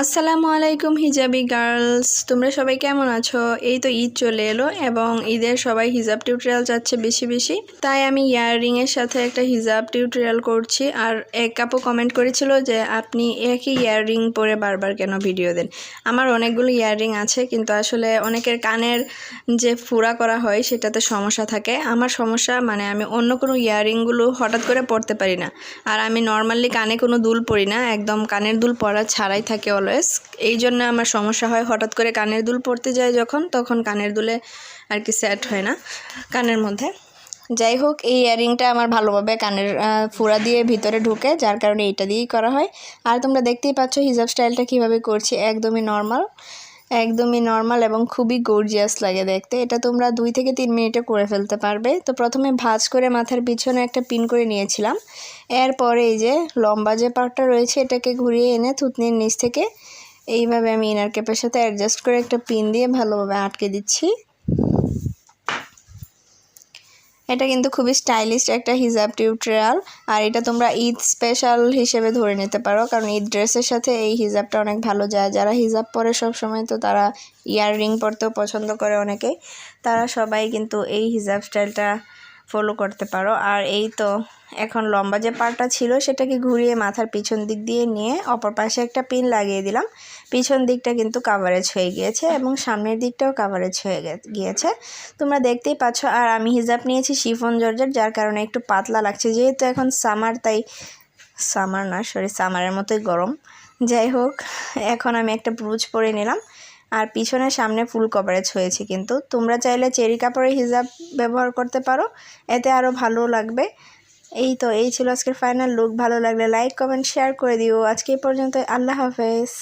আসসালামু আলাইকুম hijabi girls, তোমরা সবাই কেমন আছো? এই তো ঈদ চলে এলো এবং ঈদের সবাই হিজাব টিউটোরিয়াল চাচ্ছে বেশি বেশি, তাই আমি ইয়াররিংয়ের সাথে একটা হিজাব টিউটোরিয়াল করছি। আর এক আপু কমেন্ট করেছিল যে আপনি একই ইয়াররিং পরে বারবার কেন ভিডিও দেন। আমার অনেকগুলো ইয়াররিং আছে, কিন্তু আসলে অনেকের কানের যে ফুরা করা হয় সেটাতে সমস্যা থাকে। আমার সমস্যা মানে আমি অন্য কোনো ইয়াররিংগুলো হঠাৎ করে পরতে পারি না, আর আমি নর্মালি কানে কোনো দুল পরি না, একদম কানের দুল পরা ছাড়াই থাকে অলওয়েজ। এই জন্য আমার সমস্যা হয়, হঠাৎ করে কানের দুল পরতে যায় তখন কানের দুলে আর কি সেট হয় না কানের মধ্যে। যাই হোক, এই ইয়াররিংটা আমার ভালোভাবে কানের ফুরা দিয়ে ভিতরে ঢুকে, যার কারণে এইটা দিয়েই করা হয়। আর তোমরা দেখতেই পাচ্ছ হিজাব স্টাইলটা কিভাবে করছি, একদমই নর্মাল এবং খুবই গর্জিয়াস লাগে দেখতে। এটা তোমরা 2 থেকে 3 মিনিটে করে ফেলতে পারবে। তো প্রথমে ভাঁজ করে মাথার পিছনে একটা পিন করে নিয়েছিলাম। এরপরে এই যে লম্বা যে পার্টটা রয়েছে এটাকে ঘুরিয়ে এনে থুতনির নিচ থেকে এইভাবে আমি ইনার ক্যাপের সাথে অ্যাডজাস্ট করে একটা পিন দিয়ে ভালোভাবে আটকে দিচ্ছি। এটা কিন্তু খুবই স্টাইলিশ একটা হিজাব টিউটোরিয়াল, আর এটা তোমরা ঈদ স্পেশাল হিসেবে ধরে নিতে পারো, কারণ ঈদ ড্রেসের সাথে এই হিজাবটা অনেক ভালো যায়। যারা হিজাব পরে সব সময়, তো তারা ইয়াররিং পরতেও পছন্দ করে অনেকেই, তারা সবাই কিন্তু এই হিজাব স্টাইলটা ফলো করতে পারো। আর এই তো এখন লম্বা যে পার্টটা ছিল সেটাকে ঘুরিয়ে মাথার পিছন দিক দিয়ে নিয়ে অপর পাশে একটা পিন লাগিয়ে দিলাম। পিছন দিকটা কিন্তু কাভারেজ হয়ে গিয়েছে এবং সামনের দিকটাও কাভারেজ হয়ে গিয়েছে, তোমরা দেখতেই পাচ্ছ। আর আমি হিজাব নিয়েছি শিফন জর্জেট, যার কারণে একটু পাতলা লাগছে, যেহেতু এখন সামার, তাই সামারের মতোই গরম। যাই হোক, এখন আমি একটা ব্রুজ পরে নিলাম, আর পিছনে সামনে ফুল কভারেজ হয়েছে। কিন্তু তোমরা চাইলে চেরি কাপড়ের হিজাব ব্যবহার করতে পারো, এতে আরও ভালো লাগবে। এই ছিল আজকের ফাইনাল লুক। ভালো লাগলে লাইক, কমেন্ট, শেয়ার করে দিও। আজকে এই পর্যন্ত, আল্লাহ হাফেজ।